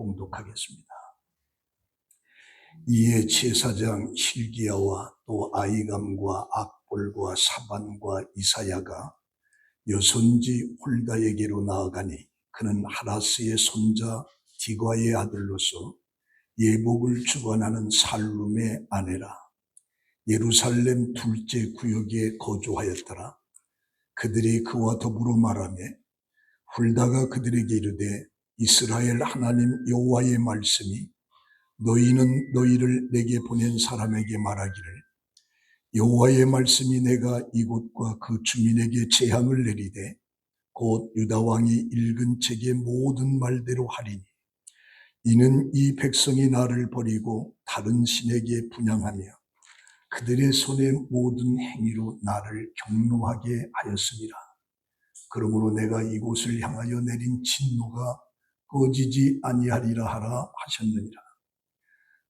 봉독하겠습니다. 이에 제사장 hil기야와 또 아히감과 악볼과 사반과 이사야가 여손지 홀다에게로 나아가니 그는 하라스의 손자 디과의 아들로서 예복을 주관하는 살룸의 아내라. 예루살렘 둘째 구역에 거주하였더라. 그들이 그와 더불어 말하며 훌다가 그들에게 이르되 이스라엘 하나님 여호와의 말씀이 너희는 너희를 내게 보낸 사람에게 말하기를 여호와의 말씀이 내가 이곳과 그 주민에게 재앙을 내리되 곧 유다 왕이 읽은 책의 모든 말대로 하리니 이는 이 백성이 나를 버리고 다른 신에게 분향하며 그들의 손의 모든 행위로 나를 경노하게 하였습니다. 그러므로 내가 이곳을 향하여 내린 진노가 꺼지지 아니하리라 하라 하셨느니라.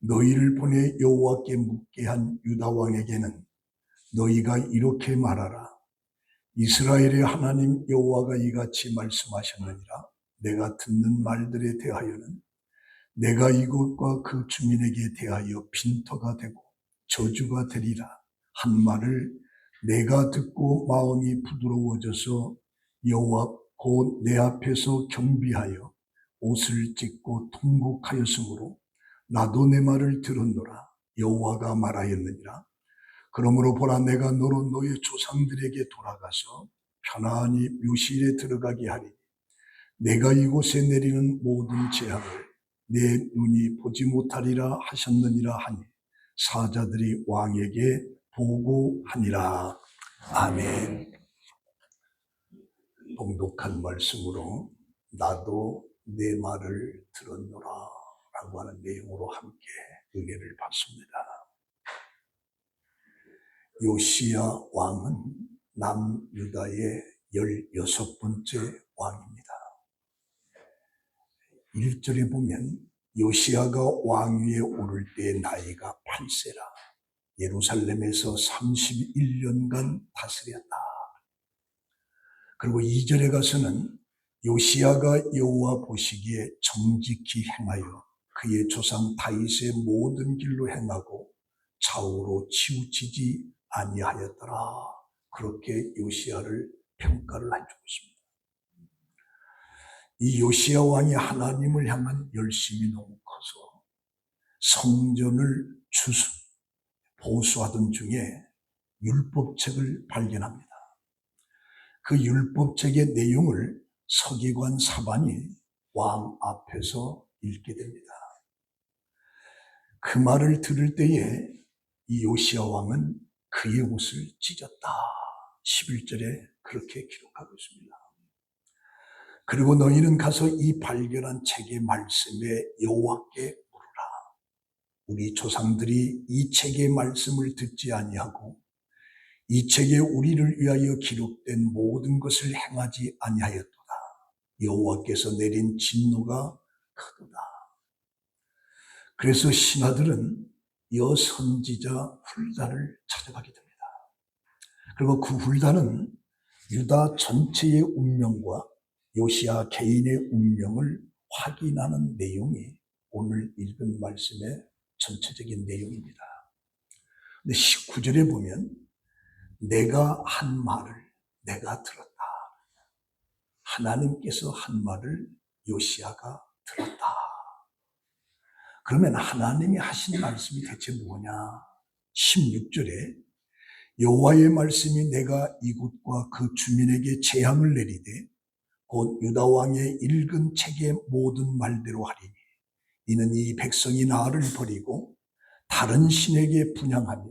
너희를 보내 여호와께 묻게 한 유다 왕에게는 너희가 이렇게 말하라. 이스라엘의 하나님 여호와가 이같이 말씀하셨느니라. 내가 듣는 말들에 대하여는 내가 이곳과 그 주민에게 대하여 빈터가 되고 저주가 되리라 한 말을 내가 듣고 마음이 부드러워져서 여호와 곧 내 앞에서 경비하여 옷을 찢고 통곡하였으므로 나도 내 말을 들었노라. 여호와가 말하였느니라. 그러므로 보라, 내가 너로 너의 조상들에게 돌아가서 편안히 묘실에 들어가게 하리니 내가 이곳에 내리는 모든 재앙을 내 눈이 보지 못하리라 하셨느니라 하니 사자들이 왕에게 보고하니라. 아멘. 봉독한 말씀으로 나도 내 말을 들었노라 라고 하는 내용으로 함께 은혜를 받습니다. 요시야 왕은 남유다의 16번째 왕입니다. 1절에 보면 요시야가 왕위에 오를 때의 나이가 8세라 예루살렘에서 31년간 다스렸다. 그리고 2절에 가서는 요시야가 여호와 보시기에 정직히 행하여 그의 조상 다윗의 모든 길로 행하고 좌우로 치우치지 아니하였더라. 그렇게 요시야를 평가를 해주고 있습니다. 이 요시야 왕이 하나님을 향한 열심이 너무 커서 성전을 보수하던 중에 율법책을 발견합니다. 그 율법책의 내용을 서기관 사반이 왕 앞에서 읽게 됩니다. 그 말을 들을 때에 이 요시야 왕은 그의 옷을 찢었다. 11절에 그렇게 기록하고 있습니다. 그리고 너희는 가서 이 발견한 책의 말씀에 여호와께 물으라. 우리 조상들이 이 책의 말씀을 듣지 아니하고 이 책에 우리를 위하여 기록된 모든 것을 행하지 아니하였도다. 여호와께서 내린 진노가 크도다. 그래서 신하들은 여선지자 훌다를 찾아가게 됩니다. 그리고 그 훌다는 유다 전체의 운명과 요시야 개인의 운명을 확인하는 내용이 오늘 읽은 말씀의 전체적인 내용입니다. 근데 19절에 보면 내가 한 말을 내가 들었다. 하나님께서 한 말을 요시야가 들었다. 그러면 하나님이 하신 말씀이 대체 뭐냐? 16절에 여호와의 말씀이 내가 이곳과 그 주민에게 재앙을 내리되 곧 유다 왕의 읽은 책의 모든 말대로 하리니 이는 이 백성이 나를 버리고 다른 신에게 분향하며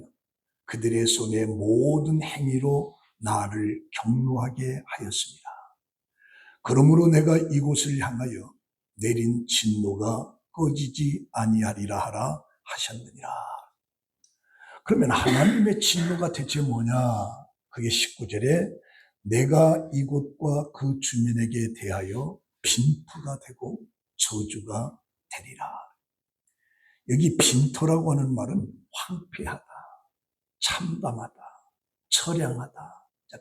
그들의 손의 모든 행위로 나를 경노하게 하였습니다. 그러므로 내가 이곳을 향하여 내린 진노가 꺼지지 아니하리라 하라 하셨느니라. 그러면 하나님의 진노가 대체 뭐냐? 그게 19절에 내가 이곳과 그 주민에게 대하여 빈터가 되고 저주가 되리라. 여기 빈터라고 하는 말은 황폐하다, 참담하다, 처량하다,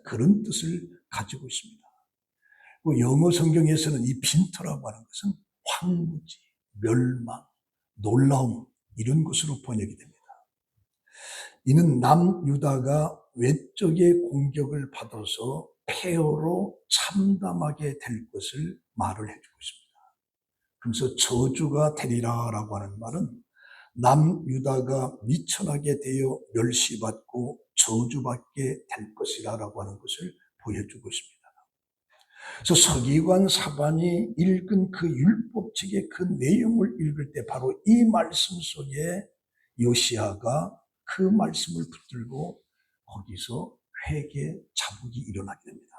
그런 뜻을 가지고 있습니다. 영어 성경에서는 이 빈터라고 하는 것은 황무지, 멸망, 놀라움 이런 것으로 번역이 됩니다. 이는 남유다가 외적의 공격을 받아서 폐허로 참담하게 될 것을 말을 해주고 있습니다. 그래서 저주가 되리라라고 하는 말은 남유다가 미천하게 되어 멸시받고 저주받게 될 것이라고 하는 것을 보여주고 있습니다. 그래서 서기관 사반이 읽은 그 율법책의 그 내용을 읽을 때 바로 이 말씀 속에 요시야가 그 말씀을 붙들고 거기서 회개 자복이 일어나게 됩니다.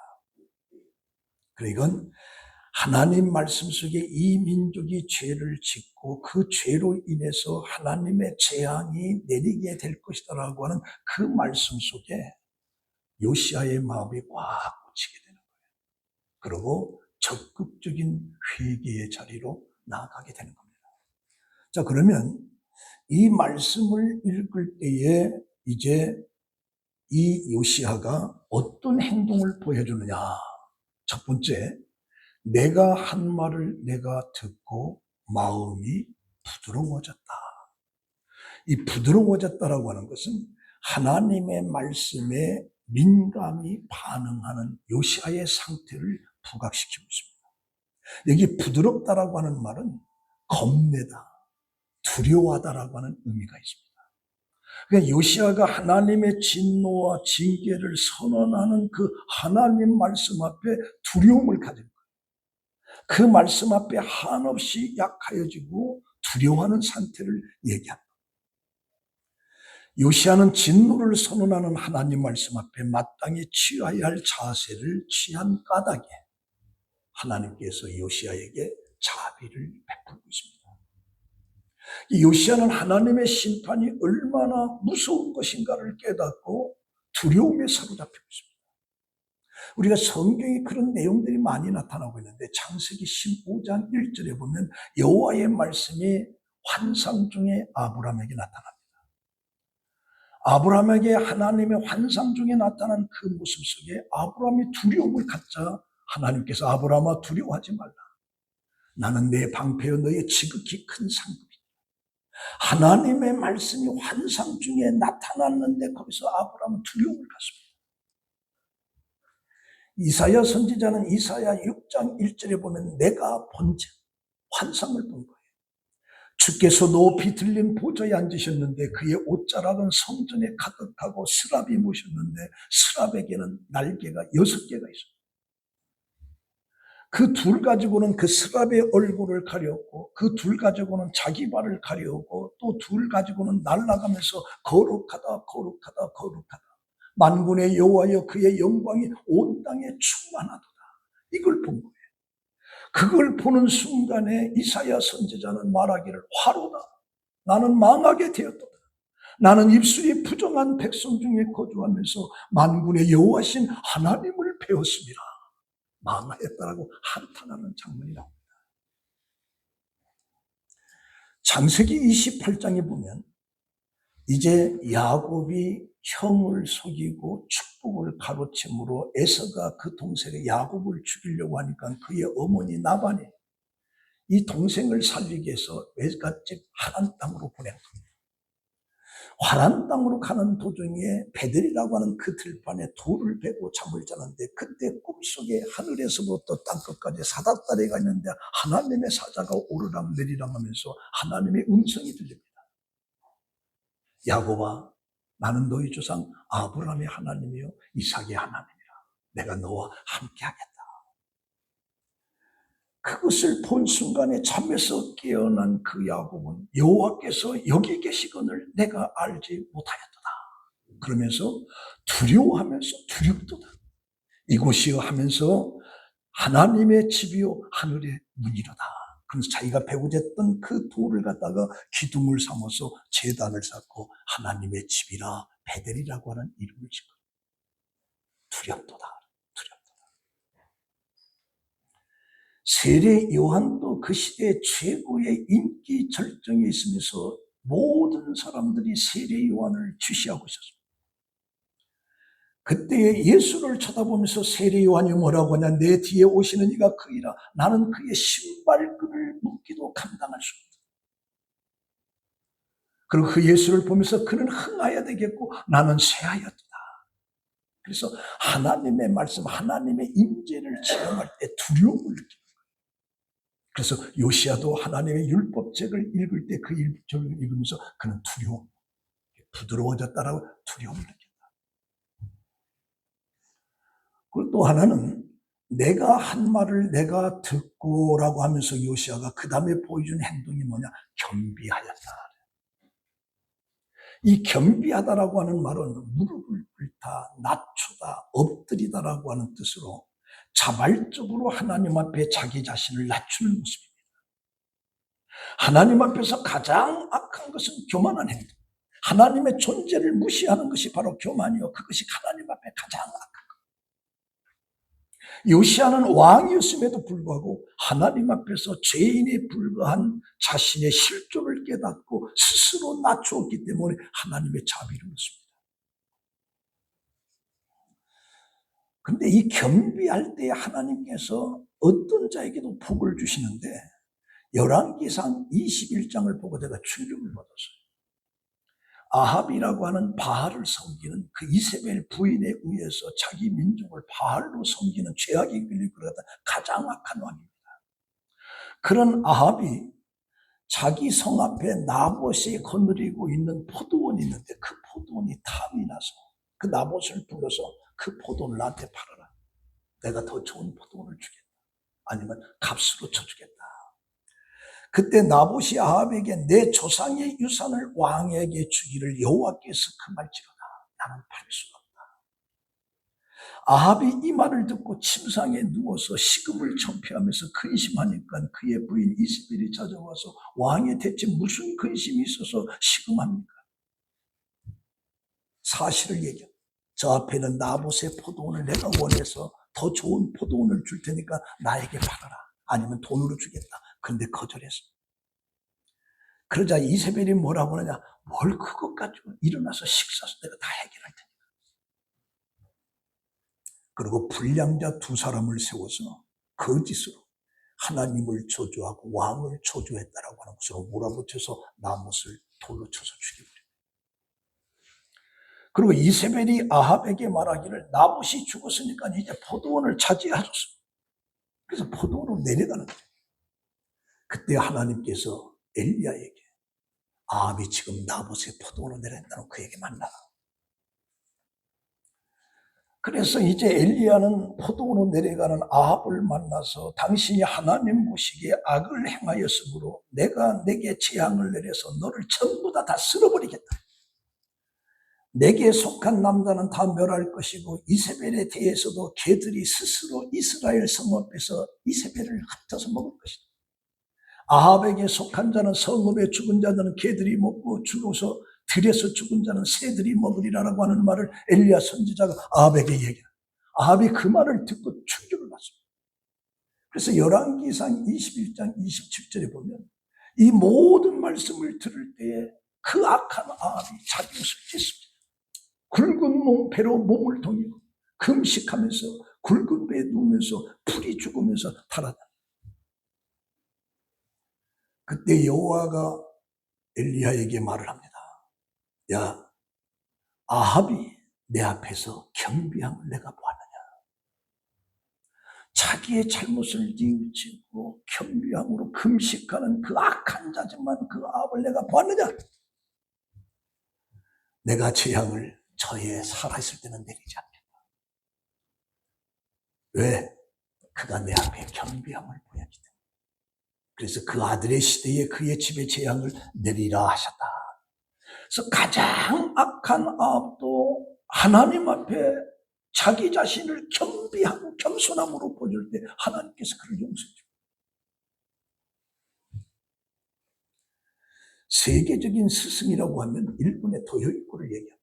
그러니까 하나님 말씀 속에 이 민족이 죄를 짓고 그 죄로 인해서 하나님의 재앙이 내리게 될 것이다라고 하는 그 말씀 속에 요시야의 마음이 꽉 꽂히게 되는 거예요. 그리고 적극적인 회개의 자리로 나아가게 되는 겁니다. 자, 그러면 이 말씀을 읽을 때에 이제 이 요시야가 어떤 행동을 보여주느냐. 첫 번째, 내가 한 말을 내가 듣고 마음이 부드러워졌다. 이 부드러워졌다라고 하는 것은 하나님의 말씀에 민감히 반응하는 요시야의 상태를 부각시키고 있습니다. 여기 부드럽다라고 하는 말은 겁내다, 두려워하다라고 하는 의미가 있습니다. 그러니까 요시야가 하나님의 진노와 징계를 선언하는 그 하나님 말씀 앞에 두려움을 가진 거예요. 그 말씀 앞에 한없이 약하여지고 두려워하는 상태를 얘기합니다. 요시야는 진노를 선언하는 하나님 말씀 앞에 마땅히 취해야 할 자세를 취한 까닭에 하나님께서 요시야에게 자비를 베풀고 있습니다. 요시야는 하나님의 심판이 얼마나 무서운 것인가를 깨닫고 두려움에 사로잡히고 있습니다. 우리가 성경에 그런 내용들이 많이 나타나고 있는데 창세기 15장 1절에 보면 여호와의 말씀이 환상 중에 아브라함에게 나타납니다. 아브라함에게 하나님의 환상 중에 나타난 그 모습 속에 아브라함이 두려움을 갖자 하나님께서 아브라함아 두려워하지 말라. 나는 내 방패여 너의 지극히 큰 상급이다. 하나님의 말씀이 환상 중에 나타났는데 거기서 아브라함은 두려움을 갖습니다. 이사야 선지자는 이사야 6장 1절에 보면 내가 본즉 환상을 본 거예요. 주께서 높이 들린 보좌에 앉으셨는데 그의 옷자락은 성전에 가득하고 스랍이 모셨는데 스랍에게는 날개가 6개가 있어요. 그 둘 가지고는 그 스랍의 얼굴을 가렸고 그 둘 가지고는 자기 발을 가려오고 또 둘 가지고는 날아가면서 거룩하다 거룩하다 거룩하다. 만군의 여호와여 그의 영광이 온 땅에 충만하도다. 이걸 본 거예요. 그걸 보는 순간에 이사야 선지자는 말하기를 화로다. 나는 망하게 되었도다. 나는 입술이 부정한 백성 중에 거주하면서 만군의 여호와신 하나님을 배웠습니다. 망하였다라고 한탄하는 장면이 나옵니다. 창세기 28장에 보면 이제 야곱이 형을 속이고 축복을 가로챈으로 에서가 그 동생의 야곱을 죽이려고 하니까 그의 어머니 나반이 이 동생을 살리기 위해서 외갓집 하란 땅으로 보낸 겁니다. 하란 땅으로 가는 도중에 베델이라고 하는 그 들판에 돌을 베고 잠을 자는데 그때 꿈속에 하늘에서부터 땅끝까지 사닥다리가 있는데 하나님의 사자가 오르락 내리락 하면서 하나님의 음성이 들립니다. 야곱아, 나는 너희 조상 아브라함의 하나님이요 이삭의 하나님이라. 내가 너와 함께하겠다. 그것을 본 순간에 잠에서 깨어난 그 야곱은 여호와께서 여기 계시거늘 내가 알지 못하였도다. 그러면서 두려워하면서 두렵도다. 이곳이여 하면서 하나님의 집이요 하늘의 문이로다. 그래서 자기가 배고팠던 그 돌을 갖다가 기둥을 삼아서 제단을 쌓고 하나님의 집이라 베델이라고 하는 이름을 짓고 두렵도다. 세례 요한도 그 시대의 최고의 인기 절정에 있으면서 모든 사람들이 세례 요한을 주시하고 있었습니다. 그때 예수를 쳐다보면서 세례 요한이 뭐라고 하냐, 내 뒤에 오시는 이가 그이라 나는 그의 신발끈을 묶기도 감당할 수 없다. 그리고 그 예수를 보면서 그는 흥하여야 되겠고 나는 쇠하였다. 그래서 하나님의 말씀, 하나님의 임재를 체험할 때 두려움을 느낍니다. 그래서 요시야도 하나님의 율법책을 읽을 때 그 율법책을 읽으면서 그는 부드러워졌다라고 두려움을 느낀다. 그리고 또 하나는 내가 한 말을 내가 듣고라고 하면서 요시야가 그 다음에 보여준 행동이 뭐냐? 겸비하였다. 이 겸비하다라고 하는 말은 무릎을 꿇다, 낮추다, 엎드리다라고 하는 뜻으로 자발적으로 하나님 앞에 자기 자신을 낮추는 모습입니다. 하나님 앞에서 가장 악한 것은 교만한 행동. 하나님의 존재를 무시하는 것이 바로 교만이요. 그것이 하나님 앞에 가장 악한 것. 요시야는 왕이었음에도 불구하고 하나님 앞에서 죄인에 불과한 자신의 실존을 깨닫고 스스로 낮추었기 때문에 하나님의 자비를 얻습니다. 그런데 이 겸비할 때 하나님께서 어떤 자에게도 복을 주시는데 열왕기상 21장을 보고 내가 충격을 받았어요. 아합이라고 하는 바알을 섬기는 그 이세벨 부인에 의해서 자기 민족을 바알로 섬기는 죄악에 끌리고 그러다 가장 악한 왕입니다. 그런 아합이 자기 성 앞에 나봇이 거느리고 있는 포도원이 있는데 그 포도원이 탐이 나서 그 나봇을 불러서 그 포도원을 나한테 팔아라. 내가 더 좋은 포도원을 주겠다. 아니면 값으로 쳐주겠다. 그때 나봇이 아합에게 내 조상의 유산을 왕에게 주기를 여호와께서 금할지로다. 나는 팔 수가 없다. 아합이 이 말을 듣고 침상에 누워서 식음을 청피하면서 근심하니까 그의 부인 이세벨이 찾아와서 왕에 대체 무슨 근심이 있어서 식음합니까? 사실을 얘기합니다. 저 앞에는 나봇의 포도원을 내가 원해서 더 좋은 포도원을 줄 테니까 나에게 팔아라. 아니면 돈으로 주겠다. 그런데 거절했어. 그러자 이세벨이 뭐라고 하느냐? 뭘 그것 가지고 일어나서 식사서 내가 다 해결할 테니까. 그리고 불량자 두 사람을 세워서 거짓으로 하나님을 저주하고 왕을 저주했다라고 하는 것으로 몰아붙여서 나못을 돌로 쳐서 죽여버립니다. 그리고 이세벨이 아합에게 말하기를 나봇이 죽었으니까 이제 포도원을 차지하셨습니다. 그래서 포도원으로 내려가는 거예요. 그때 하나님께서 엘리야에게 아합이 지금 나봇의 포도원으로 내려간다는 그에게 만나라. 그래서 이제 엘리야는 포도원으로 내려가는 아합을 만나서 당신이 하나님 보시기에 악을 행하였으므로 내가 내게 재앙을 내려서 너를 전부 다 쓸어버리겠다. 내게 속한 남자는 다 멸할 것이고 이세벨에 대해서도 걔들이 스스로 이스라엘 성 앞에서 이세벨을 흩어서 먹을 것이다. 아합에게 속한 자는 성읍에 죽은 자들은 개들이 먹고 죽어서 들에서 죽은 자는 새들이 먹으리라라고 하는 말을 엘리야 선지자가 아합에게 얘기해요. 아합이 그 말을 듣고 충격을 받습니다. 그래서 열왕기상 21장 27절에 보면 이 모든 말씀을 들을 때에 그 악한 아합이 자기 옷을 찢습니다. 굵은 배로 몸을 동이고 금식하면서 굵은 배에 누우면서 풀이 죽으면서 달아나. 그때 여호와가 엘리야에게 말을 합니다. 야, 아합이 내 앞에서 겸비함을 내가 보았느냐? 자기의 잘못을 뉘우치고 겸비함으로 금식하는 그 악한 자지만 그 아합을 내가 보았느냐? 내가 재앙을 저에 살아있을 때는 내리지 않겠다. 왜? 그가 내 앞에 겸비함을 보였기 때문에. 그래서 그 아들의 시대에 그의 집에 재앙을 내리라 하셨다. 그래서 가장 악한 아합도 하나님 앞에 자기 자신을 겸비하고 겸손함으로 보여줄 때 하나님께서 그를 용서해 줍니다. 세계적인 스승이라고 하면 일본의 도요이코를 얘기합니다.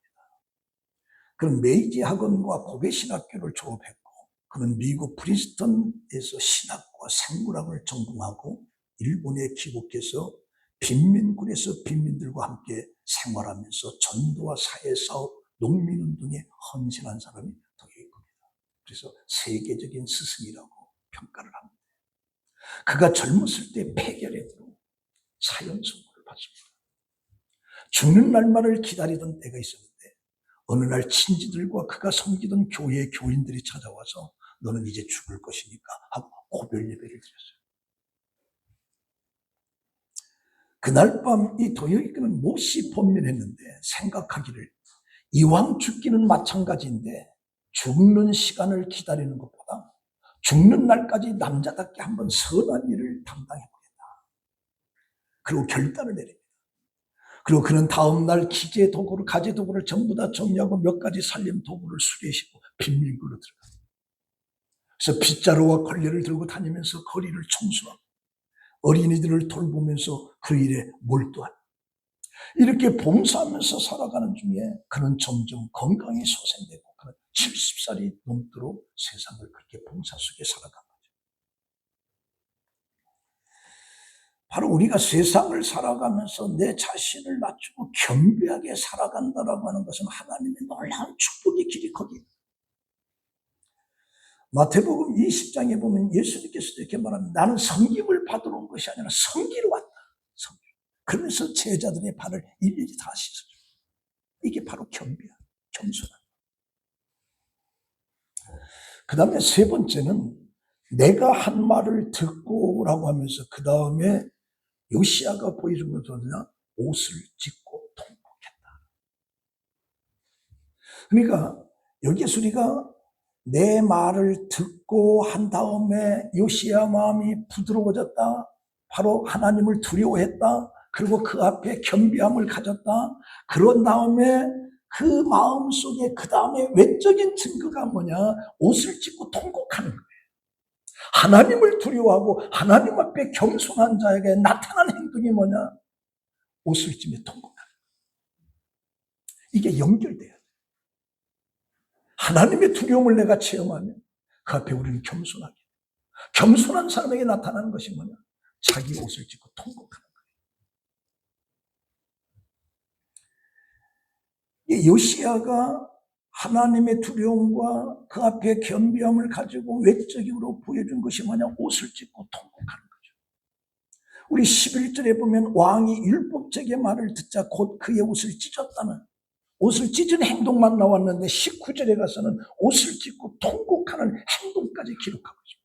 그는 메이지 학원과 고베 신학교를 졸업했고 그는 미국 프린스턴에서 신학과 생물학을 전공하고 일본에 귀국해서 빈민굴에서 빈민들과 함께 생활하면서 전도와 사회사업, 농민운동에 헌신한 사람이 도요이코입니다. 그래서 세계적인 스승이라고 평가를 합니다. 그가 젊었을 때 폐결핵으로 사형 선고를 받습니다. 죽는 날만을 기다리던 때가 있었는데 어느 날 친지들과 그가 섬기던 교회의 교인들이 찾아와서 너는 이제 죽을 것이니까 하고 고별 예배를 드렸어요. 그날 밤 이 도여이교는 몹시 번민했는데 생각하기를 이왕 죽기는 마찬가지인데 죽는 시간을 기다리는 것보다 죽는 날까지 남자답게 한번 선한 일을 담당해보겠다. 그리고 결단을 내립니다. 그리고 그는 다음날 기계 도구를, 가재 도구를 전부 다 정리하고 몇 가지 살림 도구를 수리시고 빈민굴로 들어갑니다. 그래서 빗자루와 걸레를 들고 다니면서 거리를 청소하고 어린이들을 돌보면서 그 일에 몰두합니다. 이렇게 봉사하면서 살아가는 중에 그는 점점 건강이 소생되고 그는 70살이 넘도록 세상을 그렇게 봉사 속에 살아간 거죠. 바로 우리가 세상을 살아가면서 내 자신을 낮추고 겸비하게 살아간다라고 하는 것은 하나님의 놀라운 축복의 길이 거기에. 마태복음 20장에 보면 예수님께서 이렇게 말합니다. 나는 섬김을 받으러 온 것이 아니라 섬기러 왔다. 그러면서 제자들의 발을 일일이 다 씻어줘. 이게 바로 겸비야, 겸손함. 그 다음에 세 번째는 내가 한 말을 듣고라고 하면서 그 다음에 요시야가 보여준 것은 뭐냐? 옷을 찢고 통곡했다. 그러니까 여기에서 우리가 내 말을 듣고 한 다음에 요시야 마음이 부드러워졌다. 바로 하나님을 두려워했다. 그리고 그 앞에 겸비함을 가졌다. 그런 다음에 그 마음 속에 그 다음에 외적인 증거가 뭐냐? 옷을 찢고 통곡하는 거예요. 하나님을 두려워하고 하나님 앞에 겸손한 자에게 나타난 행동이 뭐냐? 옷을 찢며 통곡하는 거예요. 이게 연결돼요. 하나님의 두려움을 내가 체험하면 그 앞에 우리는 겸손하게. 겸손한 사람에게 나타나는 것이 뭐냐? 자기 옷을 찢고 통곡하는 거예요. 이 요시야가 하나님의 두려움과 그 앞에 겸비함을 가지고 외적으로 보여준 것이 뭐냐? 옷을 찢고 통곡하는 거죠. 우리 11절에 보면 왕이 율법적의 말을 듣자 곧 그의 옷을 찢었다는, 옷을 찢은 행동만 나왔는데 19절에 가서는 옷을 찢고 통곡하는 행동까지 기록하고 있습니다.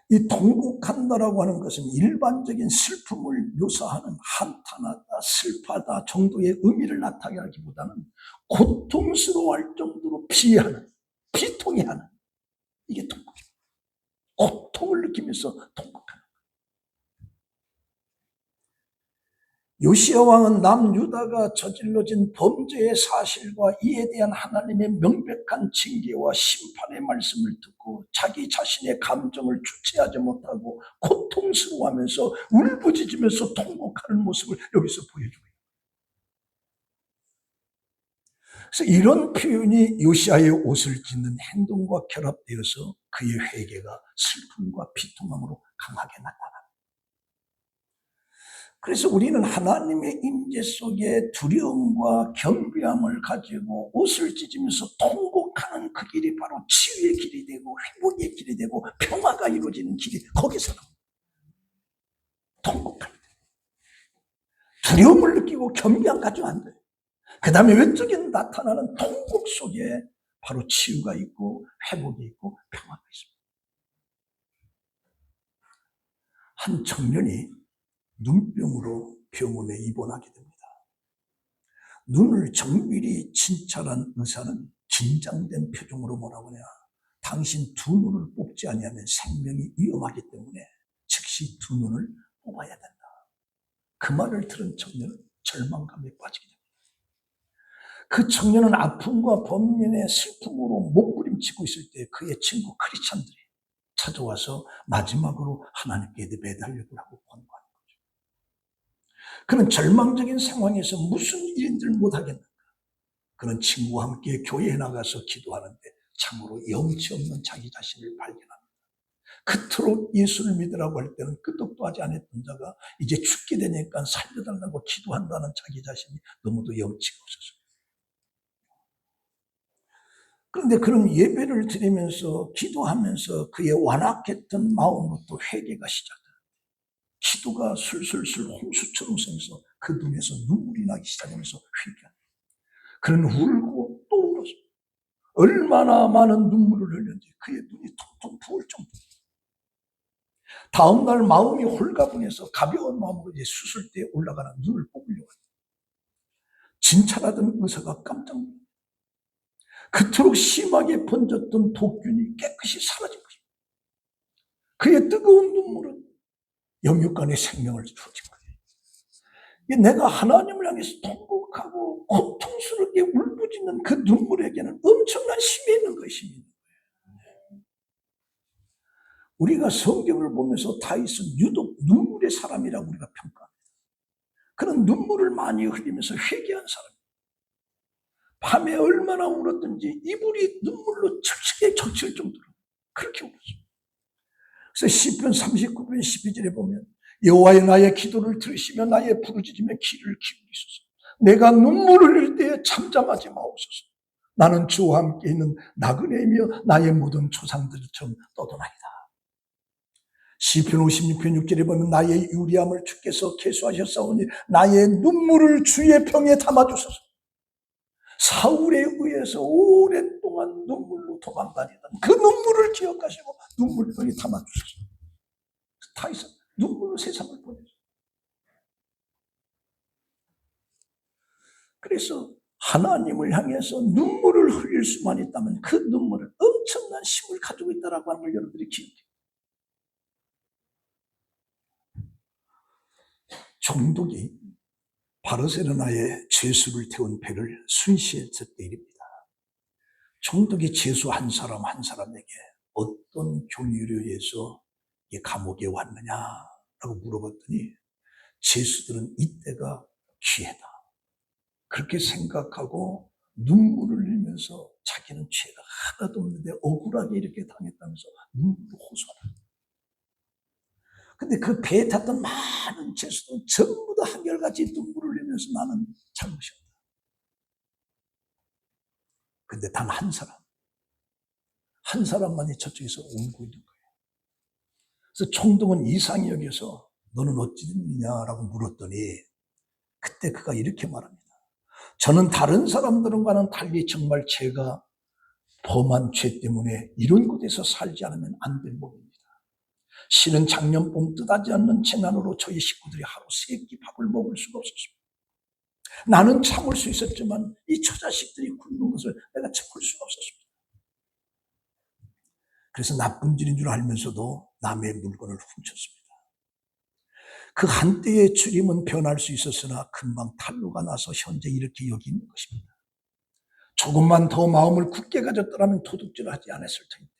이 통곡한다라고 하는 것은 일반적인 슬픔을 묘사하는 한탄하다, 슬퍼하다 정도의 의미를 나타내기보다는 고통스러워할 정도로 피해하는, 비통해하는, 이게 통곡입니다. 고통을 느끼면서 통곡하는. 요시야 왕은 남유다가 저질러진 범죄의 사실과 이에 대한 하나님의 명백한 징계와 심판의 말씀을 듣고 자기 자신의 감정을 주체하지 못하고 고통스러워하면서 울부짖으면서 통곡하는 모습을 여기서 보여주고 있습니다. 그래서 이런 표현이 요시야의 옷을 찢는 행동과 결합되어서 그의 회개가 슬픔과 비통함으로 강하게 나타납니다. 그래서 우리는 하나님의 임재 속에 두려움과 겸비함을 가지고 옷을 찢으면서 통곡하는 그 길이 바로 치유의 길이 되고 회복의 길이 되고 평화가 이루어지는 길이 거기서 나옵니다. 통곡할 때 두려움을 느끼고 겸비함 가지고 안 돼요. 그 다음에 외적에 나타나는 통곡 속에 바로 치유가 있고 회복이 있고 평화가 있습니다. 한 청년이 눈병으로 병원에 입원하게 됩니다. 눈을 정밀히 진찰한 의사는 긴장된 표정으로 뭐라고 하냐? 당신 두 눈을 뽑지 아니하면 생명이 위험하기 때문에 즉시 두 눈을 뽑아야 된다. 그 말을 들은 청년은 절망감에 빠지게 됩니다. 그 청년은 아픔과 번민의 슬픔으로 몸부림치고 있을 때 그의 친구 크리스찬들이 찾아와서 마지막으로 하나님께 매달려보라고 권고합니다. 그는 절망적인 상황에서 무슨 일인들 못하겠는가? 그는 친구와 함께 교회에 나가서 기도하는데 참으로 염치 없는 자기 자신을 발견합니다. 그토록 예수를 믿으라고 할 때는 끄떡도 하지 않았던 자가 이제 죽게 되니까 살려달라고 기도한다는 자기 자신이 너무도 염치가 없었어요. 그런데 그런 예배를 드리면서 기도하면서 그의 완악했던 마음부터 회개가 시작돼요. 기도가 술술술 홍수처럼 생겨서 그 눈에서 눈물이 나기 시작하면서 회개하는, 그는 울고 또 울었어. 얼마나 많은 눈물을 흘렸는지 그의 눈이 텅텅 부을 정도. 다음날 마음이 홀가분해서 가벼운 마음으로 이제 수술대에 올라가는 눈을 뽑으려고 했다. 진찰하던 의사가 깜짝 놀랐다. 그토록 심하게 번졌던 독균이 깨끗이 사라진 것입니다. 그의 뜨거운 눈물은 영육간의 생명을 주어진 거예요. 내가 하나님을 향해서 통곡하고 고통스럽게 울부짖는 그 눈물에게는 엄청난 힘이 있는 것입니다. 우리가 성경을 보면서 다윗은 유독 눈물의 사람이라고 우리가 평가합니다. 그런 눈물을 많이 흘리면서 회개한 사람입니다. 밤에 얼마나 울었든지 이불이 눈물로 철썩게 적실 정도로 그렇게 울었습니다. 그래서 시편 39편 12절에 보면 여호와여 나의 기도를 들으시며 나의 부르짖음에 귀를 기울이소서. 내가 눈물을 흘릴 때에 잠잠하지 마옵소서. 나는 주와 함께 있는 나그네이며 나의 모든 조상들처럼 떠도나이다. 시편 56편 6절에 보면 나의 유리함을 주께서 계수하셨사오니 나의 눈물을 주의 병에 담아주소서. 사울에 의해서 오랫동안 눈물로 도망다니던 그 눈물을 기억하시고 눈물병에 담아주소서. 다윗은 눈물로 세상을 보냈어요. 그래서 하나님을 향해서 눈물을 흘릴 수만 있다면 그 눈물은 엄청난 힘을 가지고 있다고 하는 걸 여러분들이 기억해요. 총독이 바르셀로나에 죄수를 태운 배를 순시했을 때 일입니다. 총독이 죄수 한 사람 한 사람에게 어떤 교류에서 감옥에 왔느냐라고 물어봤더니 죄수들은 이때가 기회다, 그렇게 생각하고 눈물을 흘리면서 자기는 죄가 하나도 없는데 억울하게 이렇게 당했다면서 눈물로 호소하다. 근데 그 배에 탔던 많은 죄수들은 전부 다 한결같이 눈물을 흘리면서 나는 잘못이 없다. 근데 단 한 사람만이 저쪽에서 울고 있는 거예요. 그래서 총독은 이상히 여겨서 너는 어찌 됐느냐라고 물었더니 그때 그가 이렇게 말합니다. 저는 다른 사람들과는 달리 정말 제가 범한 죄 때문에 이런 곳에서 살지 않으면 안 될 몸입니다. 실은 작년 봄 뜻하지 않는 재난으로 저희 식구들이 하루 3끼 밥을 먹을 수가 없었습니다. 나는 참을 수 있었지만 이 처자식들이 굶는 것을 내가 참을 수가 없었습니다. 그래서 나쁜 짓인 줄 알면서도 남의 물건을 훔쳤습니다. 그 한때의 주림은 변할 수 있었으나 금방 탄로가 나서 현재 이렇게 여기 있는 것입니다. 조금만 더 마음을 굳게 가졌더라면 도둑질을 하지 않았을 텐데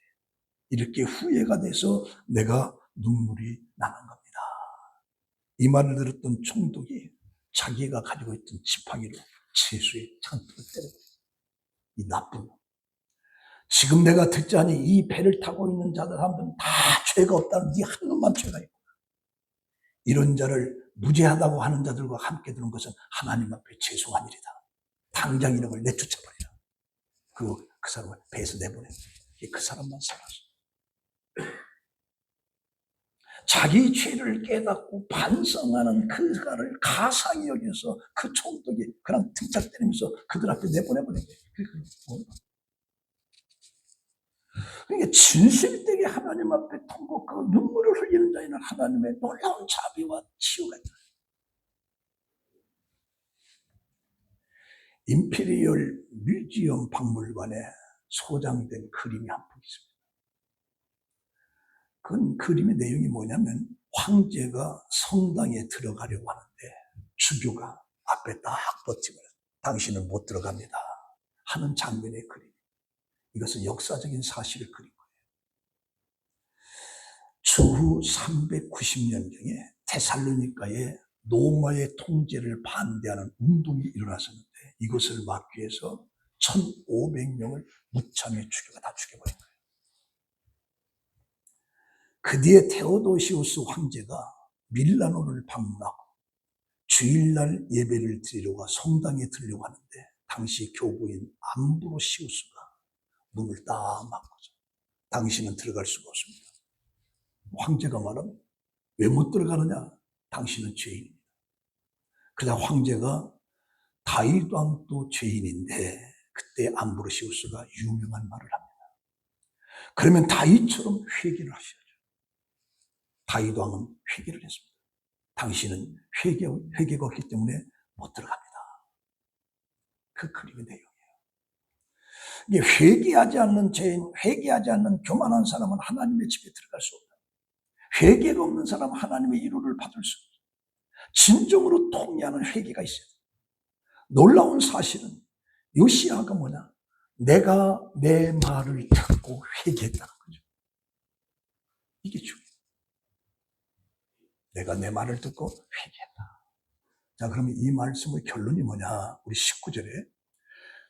이렇게 후회가 돼서 내가 눈물이 나는 겁니다. 이 말을 들었던 총독이 자기가 가지고 있던 지팡이로 죄수의 창틀을 때려버려요. 이 나쁜 놈. 지금 내가 듣자니 이 배를 타고 있는 자들 한 분 다 죄가 없다는 네 한 놈만 죄가 있고 이런 자를 무죄하다고 하는 자들과 함께 드는 것은 하나님 앞에 죄송한 일이다. 당장 이런 걸 내쫓아버리라. 그 사람을 배에서 내보내. 그 사람만 살았어. 자기 죄를 깨닫고 반성하는 그가를 가상히 여겨서 그 총독이 그냥 등짝 때리면서 그들 앞에 내보내버린 거예요. 그러니까 진실되게 하나님 앞에 통곡하고 눈물을 흘리는 자에는 하나님의 놀라운 자비와 치유가 있다. 임페리얼 뮤지엄 박물관에 소장된 그림이 한 幅 있습니다. 그 그림의 내용이 뭐냐면 황제가 성당에 들어가려고 하는데 주교가 앞에 딱 버티고 당신은 못 들어갑니다 하는 장면의 그림. 이것은 역사적인 사실을 그린 거예요. 주후 390년경에 테살로니가에 로마의 통제를 반대하는 운동이 일어났었는데 이것을 막기 위해서 1500명을 무참히 다 죽여버린 거예요. 그 뒤에 테오도시우스 황제가 밀라노를 방문하고 주일날 예배를 드리려고 성당에 들려고 하는데 당시 교부인 암브로시우스가 문을 딱 막고서 당신은 들어갈 수가 없습니다. 황제가 말합니다. 왜 못 들어가느냐? 당신은 죄인입니다. 그러자 황제가 다윗 왕도 죄인인데 그때 암브로시우스가 유명한 말을 합니다. 그러면 다윗처럼 회개를 하셔야죠. 다윗 왕은 회개를 했습니다. 당신은 회개가 없기 때문에 못 들어갑니다. 그 그림의 내용이에요. 이게 회개하지 않는 죄인, 회개하지 않는 교만한 사람은 하나님의 집에 들어갈 수 없다. 회개가 없는 사람은 하나님의 위로를 받을 수 없다. 진정으로 통리하는 회개가 있어야 돼. 놀라운 사실은 요시야가 뭐냐? 내가 내 말을 듣고 회개했다는 거죠. 이게 중요해요. 내가 내 말을 듣고 회개했다. 자, 그러면 이 말씀의 결론이 뭐냐? 우리 19절에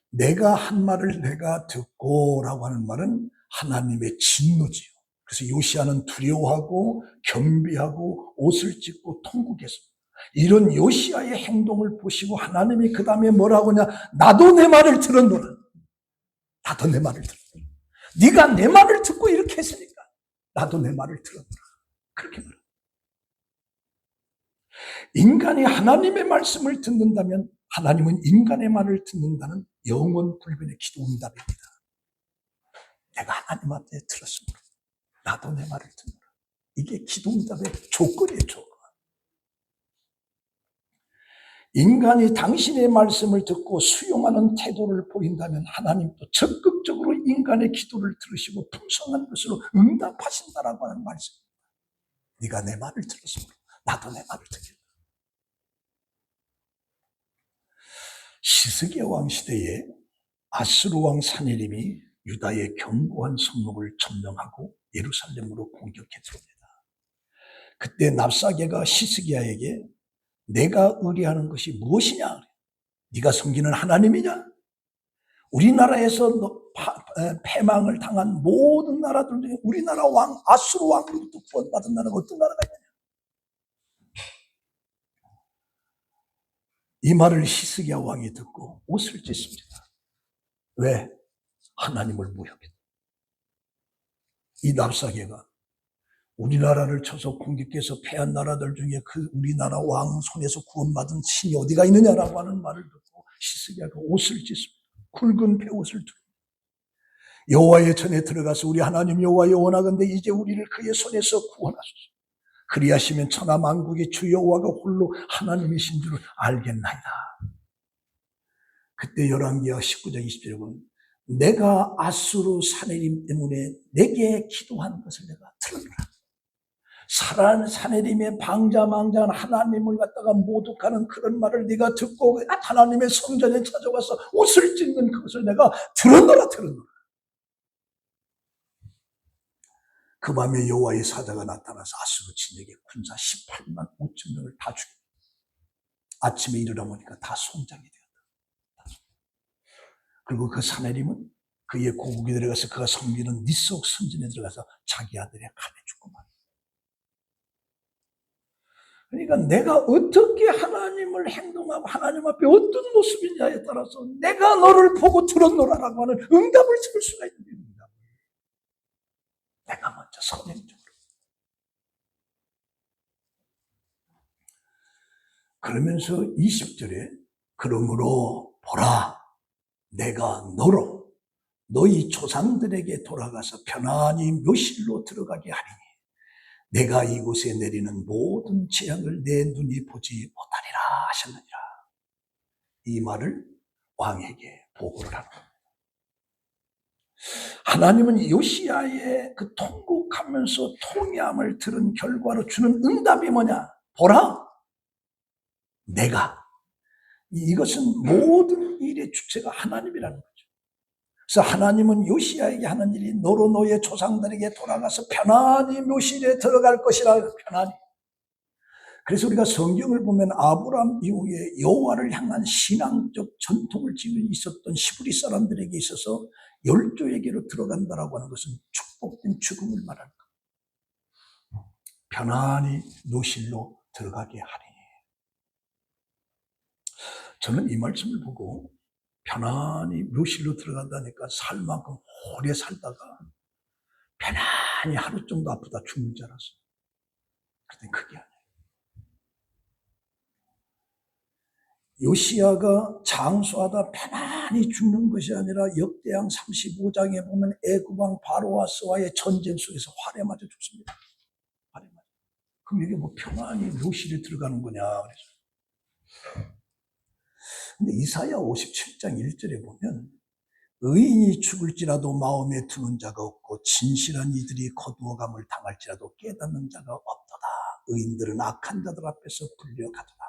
내가 한 말을 내가 듣고 라고 하는 말은 하나님의 진노지요. 그래서 요시야는 두려워하고 겸비하고 옷을 찢고 통곡했습니다. 이런 요시야의 행동을 보시고 하나님이 그 다음에 뭐라고 하냐? 나도 내 말을 들었노라. 나도 내 말을 들었노라. 네가 내 말을 듣고 이렇게 했으니까 나도 내 말을 들었노라. 그렇게 말합니다. 인간이 하나님의 말씀을 듣는다면 하나님은 인간의 말을 듣는다는 영원 불변의 기도 응답입니다. 내가 하나님 앞에 들었으므로 나도 내 말을 듣노라. 이게 기도 응답의 조건이에요. 조건. 인간이 당신의 말씀을 듣고 수용하는 태도를 보인다면 하나님도 적극적으로 인간의 기도를 들으시고 풍성한 것으로 응답하신다라고 하는 말씀입니다. 네가 내 말을 들었으므로 나도 내 말을 듣겠다. 시스기야 왕 시대에 아스루 왕 사네립이 유다의 견고한 성읍을 점령하고 예루살렘으로 공격해 들어옵니다. 그때 납사게가 시스기야에게 내가 의뢰하는 것이 무엇이냐? 네가 섬기는 하나님이냐? 우리나라에서 패망을 당한 모든 나라들 중에 우리나라 왕 아스루 왕으로부터 구원받은 나라가 어떤 나라가 있느냐? 이 말을 시스기야 왕이 듣고 옷을 찢습니다. 왜? 하나님을 모욕했다. 이 납사게가 우리나라를 쳐서 공격해서 패한 나라들 중에 그 우리나라 왕 손에서 구원받은 신이 어디가 있느냐라고 하는 말을 듣고 시스기야가 옷을 찢습니다. 굵은 베옷을 두릅니다. 여호와의 전에 들어가서 우리 하나님 여호와여 원하건대 이제 우리를 그의 손에서 구원하소서. 그리하시면 천하 만국의 주 여호와가 홀로 하나님이신 줄을 알겠나이다. 그때 열왕기하 19장 20절에 보면 내가 아수르 사네림 때문에 내게 기도한 것을 내가 들었노라. 살아난 사내림의 방자망자한 하나님을 갖다가 모독하는 그런 말을 네가 듣고 하나님의 성전에 찾아와서 옷을 찢는 그것을 내가 들었노라. 그 밤에 여호와의 사자가 나타나서 아수르 진에게 군사 18만 5천 명을 다 죽였다. 아침에 일어나보니까 다 송장이 되었다. 그리고 그 사내림은 그의 고국에 들어가서 그가 섬기는 니스옥 선진에 들어가서 자기 아들의 칼에 죽고 말이야. 그러니까 내가 어떻게 하나님을 행동하고 하나님 앞에 어떤 모습이냐에 따라서 내가 너를 보고 들었노라라고 하는 응답을 들을 수가 있는 겁니다. 내가 먼저 선행적으로. 그러면서 20절에 그러므로 보라 내가 너로 너희 조상들에게 돌아가서 편안히 묘실로 들어가게 하리니 내가 이곳에 내리는 모든 재앙을 내 눈이 보지 못하리라 하셨느니라. 이 말을 왕에게 보고를 하는 겁니다. 하나님은 요시야의 그 통곡하면서 통회함을 들은 결과로 주는 응답이 뭐냐? 보라, 내가. 이것은 모든 일의 주체가 하나님이라는 거죠. 그래서 하나님은 요시야에게 하는 일이 너로 너의 조상들에게 돌아가서 편안히 묘실에 들어갈 것이라. 편안히. 그래서 우리가 성경을 보면 아브라함 이후에 여호와를 향한 신앙적 전통을 지고 있었던 시브리 사람들에게 있어서 열조에게로 들어간다라고 하는 것은 축복된 죽음을 말하는 겁니다. 편안히 묘실로 들어가게 하니. 저는 이 말씀을 보고 편안히 묘실로 들어간다니까 살 만큼 오래 살다가 편안히 하루 정도 아프다 죽는 줄 알았어요. 그런데 그게 아니에요. 요시야가 장수하다 편안히 죽는 것이 아니라 역대상 35장에 보면 애굽왕 바로와스와의 전쟁 속에서 활에 맞아 죽습니다. 활에 맞아. 그럼 이게 뭐 편안히 묘실에 들어가는 거냐 그래서. 근데 이사야 57장 1절에 보면 의인이 죽을지라도 마음에 두는 자가 없고 진실한 이들이 거두어감을 당할지라도 깨닫는 자가 없도다. 의인들은 악한 자들 앞에서 불려가도다.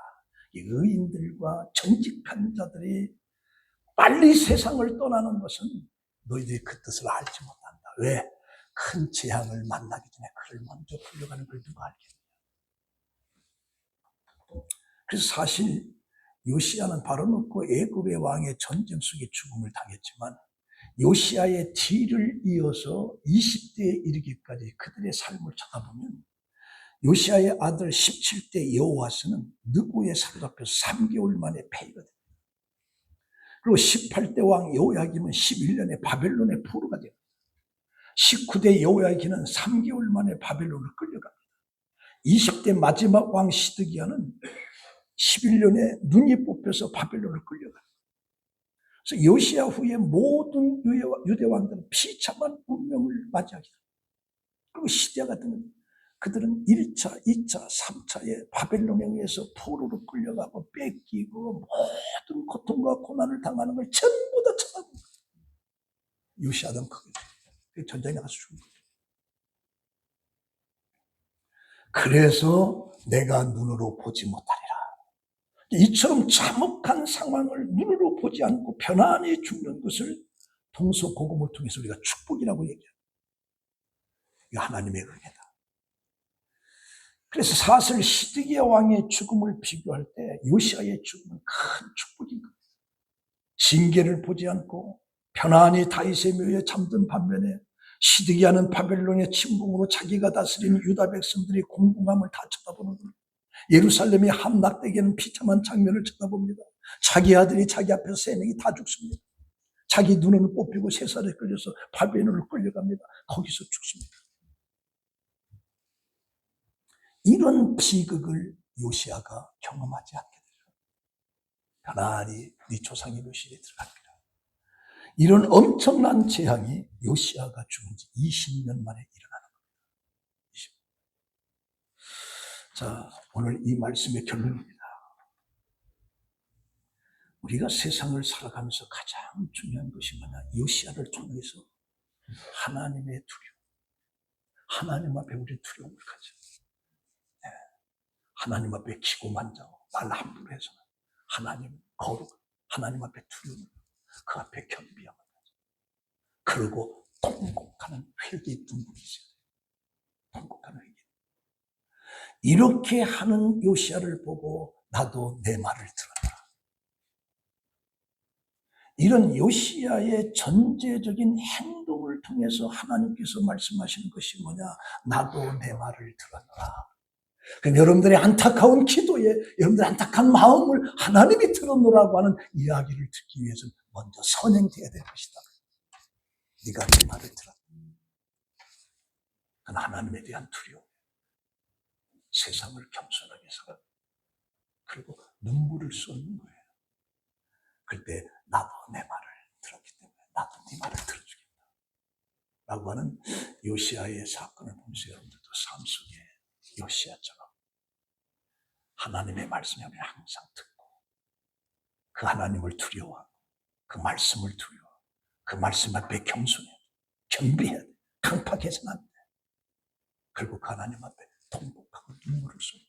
이 의인들과 정직한 자들이 빨리 세상을 떠나는 것은 너희들이 그 뜻을 알지 못한다. 왜? 큰 재앙을 만나기 전에 그를 먼저 불려가는 걸 누가 알겠냐. 그래서 사실 요시야는 바로놓고 애굽의 왕의 전쟁 속에 죽음을 당했지만 요시야의 뒤를 이어서 20대에 이르기까지 그들의 삶을 쳐다보면 요시야의 아들 17대 여호와스는 느고에 사로잡혀서 3개월 만에 폐위가 됩니다. 그리고 18대 왕 여호야김은 11년에 바벨론의 포로가 됩니다. 19대 여호야김은 3개월 만에 바벨론을 끌려갑니다. 20대 마지막 왕 시드기야는 11년에 눈이 뽑혀서 바벨론을 끌려갑니다. 그래서 요시야 후에 모든 유대 왕들은 비참한 운명을 맞이하게 됩니다. 그리고 시대와 같은 그들은 1차, 2차, 3차에 바벨론에 의해서 포로로 끌려가고 뺏기고 모든 고통과 고난을 당하는 걸 전부 다 쳐다본 거예요. 요시야는 그게 전쟁에 나가서 죽은 거예요. 그래서 내가 눈으로 보지 못하리라. 이처럼 참혹한 상황을 눈으로 보지 않고 편안히 죽는 것을 동서고금을 통해서 우리가 축복이라고 얘기해요. 이거 하나님의 은혜다. 그래서 사실 시드기야 왕의 죽음을 비교할 때 요시야의 죽음은 큰 축복인 겁니다. 징계를 보지 않고 편안히 다윗의 묘에 잠든 반면에 시드기야는 바벨론의 침공으로 자기가 다스리는 유다 백성들이 공공함을 다 쳐다보는 거예요. 예루살렘이 함락되기에는 비참한 장면을 쳐다봅니다. 자기 아들이 자기 앞에서 3명이 다 죽습니다. 자기 눈은 뽑히고 3살에 끌려서 바벨론을 끌려갑니다. 거기서 죽습니다. 이런 비극을 요시야가 경험하지 않게 되죠. 편안히 네 조상의 묘실에 들어갑니다. 이런 엄청난 재앙이 요시야가 죽은 지 20년 만에 일어나는 겁니다. 20년. 자, 오늘 이 말씀의 결론입니다. 우리가 세상을 살아가면서 가장 중요한 것이 뭐냐? 요시야를 통해서 하나님의 두려움, 하나님 앞에 우리 두려움을 가져. 네. 하나님 앞에 기고만장하고 말 함부로 해서는 하나님 거룩, 하나님 앞에 두려움, 그 앞에 겸비함을 가져. 그리고 통곡하는 회개의 눈물이 있어요. 통곡하는 회개. 이렇게 하는 요시야를 보고 나도 내 말을 들어라. 이런 요시야의 전제적인 행동을 통해서 하나님께서 말씀하시는 것이 뭐냐? 나도 내 말을 들어라. 그럼 여러분들의 안타까운 기도에 여러분들의 안타까운 마음을 하나님이 들어놓으라고 하는 이야기를 듣기 위해서는 먼저 선행돼야 될 것이다. 네가 내 말을 들어. 그건 하나님에 대한 두려움. 세상을 겸손하게 살아. 그리고 눈물을 쏟는 거예요. 그때 나도 내 말을 들었기 때문에 나도 네 말을 들어주겠다. 라고 하는 요시야의 사건을 보면서 여러분들도 삶 속에 요시야처럼 하나님의 말씀을 항상 듣고 그 하나님을 두려워하고 그 말씀을 두려워하고 그 말씀 앞에 겸손해 겸비해야 돼. 강팍해서는 안 돼. 그리고 그 하나님 앞에 통곡하고 눈물을 쏟고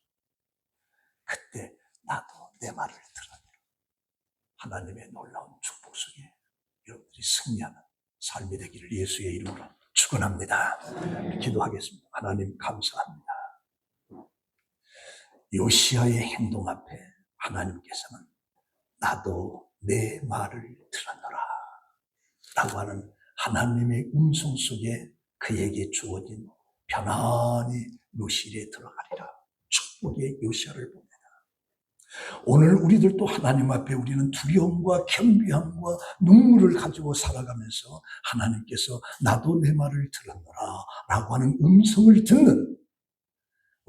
그때 나도 내 말을 들어라. 하나님의 놀라운 축복 속에 여러분들이 승리하는 삶이 되기를 예수의 이름으로 축원합니다. 기도하겠습니다. 하나님 감사합니다. 요시야의 행동 앞에 하나님께서는 나도 내 말을 들었노라 라고 하는 하나님의 음성 속에 그에게 주어진 편안히 묘실에 들어가리라 축복의 요시야를 봅니다. 오늘 우리들도 하나님 앞에 우리는 두려움과 겸비함과 눈물을 가지고 살아가면서 하나님께서 나도 내 말을 들었노라 라고 하는 음성을 듣는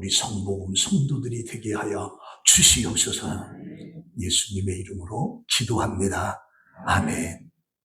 우리 성복음 성도들이 되게 하여 주시옵소서. 예수님의 이름으로 기도합니다. 아멘.